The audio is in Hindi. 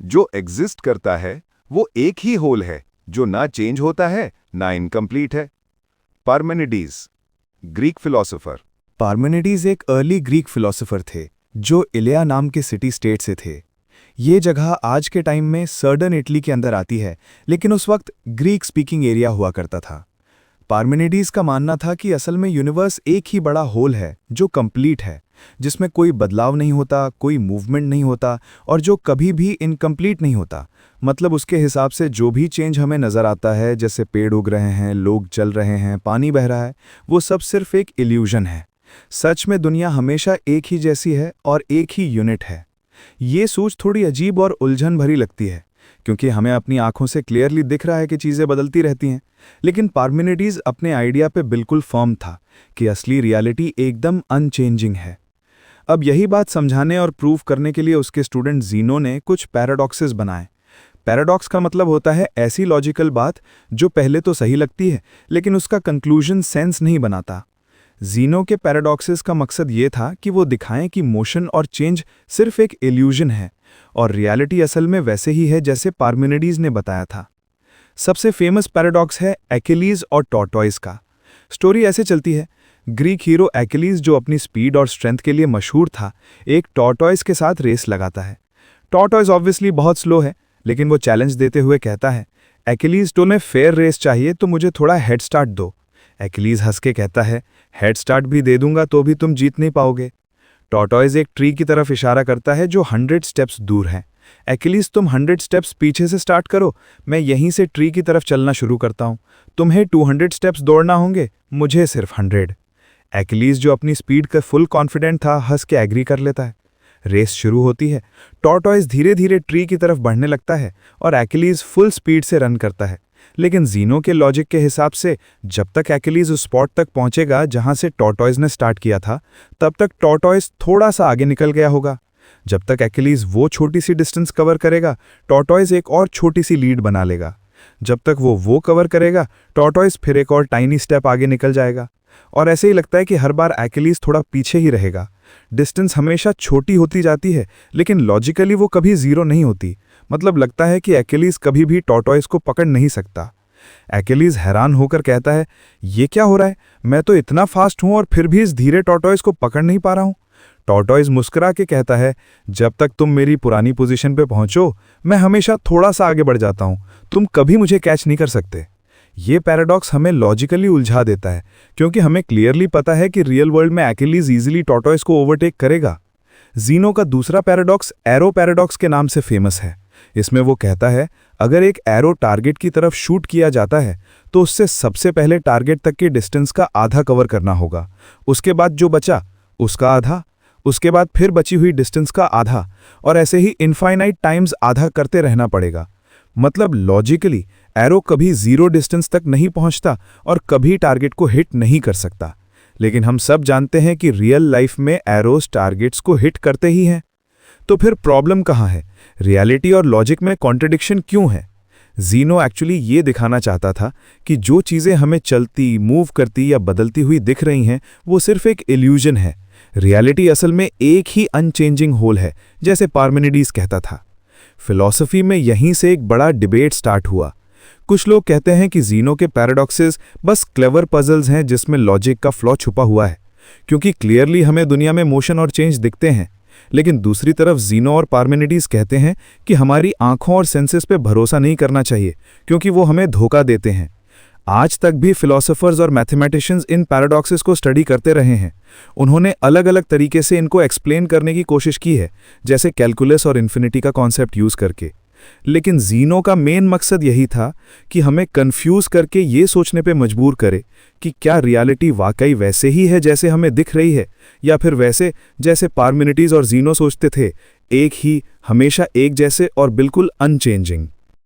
जो एग्जिस्ट करता है वो एक ही होल है जो ना चेंज होता है ना इनकम्प्लीट है। पार्मेनिडीज, ग्रीक फिलोसोफर। पार्मेनिडीज एक अर्ली ग्रीक फिलोसोफर थे जो इलिया नाम के सिटी स्टेट से थे। ये जगह आज के टाइम में सर्डन इटली के अंदर आती है, लेकिन उस वक्त ग्रीक स्पीकिंग एरिया हुआ करता था। पार्मेनिडीज का मानना था कि असल में यूनिवर्स एक ही बड़ा होल है जो कंप्लीट है, जिसमें कोई बदलाव नहीं होता, कोई मूवमेंट नहीं होता और जो कभी भी इनकम्प्लीट नहीं होता। मतलब उसके हिसाब से जो भी चेंज हमें नज़र आता है, जैसे पेड़ उग रहे हैं, लोग चल रहे हैं, पानी बह रहा है, वो सब सिर्फ एक इल्यूजन है। सच में दुनिया हमेशा एक ही जैसी है और एक ही यूनिट है। ये सोच थोड़ी अजीब और उलझन भरी लगती है, क्योंकि हमें अपनी आंखों से क्लियरली दिख रहा है कि चीज़ें बदलती रहती हैं। लेकिन पार्मेनिडीज अपने आइडिया पे बिल्कुल फर्म था कि असली रियलिटी एकदम अनचेंजिंग है। अब यही बात समझाने और प्रूव करने के लिए उसके स्टूडेंट ज़ीनो ने कुछ पैराडॉक्सेस बनाए। पैराडॉक्स का मतलब होता है ऐसी लॉजिकल बात जो पहले तो सही लगती है, लेकिन उसका कंक्लूजन सेंस नहीं बनाता। ज़ीनो के पैराडॉक्सेस का मकसद ये था कि वो दिखाएं कि मोशन और चेंज सिर्फ एक इल्यूजन है और रियलिटी असल में वैसे ही है जैसे पार्मेनिडीज ने बताया था। सबसे फेमस पैराडॉक्स है एक्किलीज और टॉर्टॉइस का। स्टोरी ऐसे चलती है, ग्रीक हीरो एक्किलीज जो अपनी स्पीड और स्ट्रेंथ के लिए मशहूर था, एक टॉर्टॉइस के साथ रेस लगाता है। टॉर्टॉइस ऑब्वियसली बहुत स्लो है, लेकिन वो चैलेंज देते हुए कहता है, एक्किलीज तुम्हें फेयर रेस चाहिए तो मुझे थोड़ा हेड स्टार्ट दो। एक्किलीज हंस के कहता है, हेड स्टार्ट भी दे दूंगा तो भी तुम जीत नहीं पाओगे। टॉर्टॉइस एक ट्री की तरफ इशारा करता है जो 100 स्टेप्स दूर है। एक्किलीज तुम 100 स्टेप्स पीछे से स्टार्ट करो, मैं यहीं से ट्री की तरफ चलना शुरू करता हूँ। तुम्हें 200 स्टेप्स दौड़ना होंगे, मुझे सिर्फ 100। एक्किलीज जो अपनी स्पीड का फुल कॉन्फिडेंट था, हंस के एग्री कर लेता है। रेस शुरू होती है। टॉर्टॉइस धीरे धीरे ट्री की तरफ बढ़ने लगता है और एक्किलीज फुल स्पीड से रन करता है। लेकिन ज़ीनो के लॉजिक के हिसाब से जब तक एक्किलीज उस स्पॉट तक पहुंचेगा जहां से टॉर्टॉइस ने स्टार्ट किया था, तब तक टॉर्टॉइस थोड़ा सा आगे निकल गया होगा। जब तक एक्किलीज वो छोटी सी डिस्टेंस कवर करेगा, टॉर्टॉइस एक और छोटी सी लीड बना लेगा। जब तक वो कवर करेगा, टॉर्टॉइस फिर एक और टाइनी स्टेप आगे निकल जाएगा। और ऐसे ही लगता है कि हर बार एक्किलीज थोड़ा पीछे ही रहेगा। डिस्टेंस हमेशा छोटी होती जाती है, लेकिन लॉजिकली वो कभी जीरो नहीं होती। मतलब लगता है कि एक्किलीज कभी भी टॉर्टॉइस को पकड़ नहीं सकता। एक्किलीज हैरान होकर कहता है, ये क्या हो रहा है, मैं तो इतना फास्ट हूं और फिर भी इस धीरे टॉर्टॉइस को पकड़ नहीं पा रहा हूं। टॉर्टॉइस मुस्कुरा के कहता है, जब तक तुम मेरी पुरानी पोजीशन पे पहुंचो, मैं हमेशा थोड़ा सा आगे बढ़ जाता हूं, तुम कभी मुझे कैच नहीं कर सकते। ये पैराडॉक्स हमें लॉजिकली उलझा देता है, क्योंकि हमें क्लियरली पता है कि रियल वर्ल्ड में एक्किलीज इजीली टॉर्टॉइस को ओवरटेक करेगा। ज़ीनो का दूसरा पैराडॉक्स एरो पैराडॉक्स के नाम से फेमस है। इसमें वो कहता है, अगर एक एरो टारगेट की तरफ शूट किया जाता है तो उससे सबसे पहले टारगेट तक के डिस्टेंस का आधा कवर करना होगा, उसके बाद जो बचा उसका आधा, उसके बाद फिर बची हुई डिस्टेंस का आधा, और ऐसे ही इनफाइनाइट टाइम्स आधा करते रहना पड़ेगा। मतलब लॉजिकली एरो कभी जीरो डिस्टेंस तक नहीं पहुंचता और कभी टारगेट को हिट नहीं कर सकता। लेकिन हम सब जानते हैं कि रियल लाइफ में एरोस टारगेट्स को हिट करते ही हैं। तो फिर प्रॉब्लम कहाँ है? रियलिटी और लॉजिक में कॉन्ट्रडिक्शन क्यों है? ज़ीनो एक्चुअली ये दिखाना चाहता था कि जो चीज़ें हमें चलती, मूव करती या बदलती हुई दिख रही हैं, वो सिर्फ एक इल्यूजन है। रियलिटी असल में एक ही अनचेंजिंग होल है, जैसे पार्मेनिडीज कहता था। फिलॉसफी में यहीं से एक बड़ा डिबेट स्टार्ट हुआ। कुछ लोग कहते हैं कि ज़ीनो के पैराडॉक्सेस बस क्लेवर पजल्स हैं जिसमें लॉजिक का फ्लॉ छुपा हुआ है, क्योंकि क्लियरली हमें दुनिया में मोशन और चेंज दिखते हैं। लेकिन दूसरी तरफ ज़ीनो और पार्मेनिडीज कहते हैं कि हमारी आंखों और सेंसेस पे भरोसा नहीं करना चाहिए, क्योंकि वो हमें धोखा देते हैं। आज तक भी फिलोसोफर्स और मैथमेटिशियंस इन पैराडॉक्सेस को स्टडी करते रहे हैं। उन्होंने अलग अलग तरीके से इनको एक्सप्लेन करने की कोशिश की है, जैसे कैलकुलस और इन्फिनिटी का कॉन्सेप्ट यूज़ करके। लेकिन ज़ीनो का मेन मकसद यही था कि हमें कंफ्यूज करके ये सोचने पे मजबूर करे कि क्या रियलिटी वाकई वैसे ही है जैसे हमें दिख रही है, या फिर वैसे जैसे पार्मेनिडीज और ज़ीनो सोचते थे, एक ही, हमेशा एक जैसे और बिल्कुल अनचेंजिंग।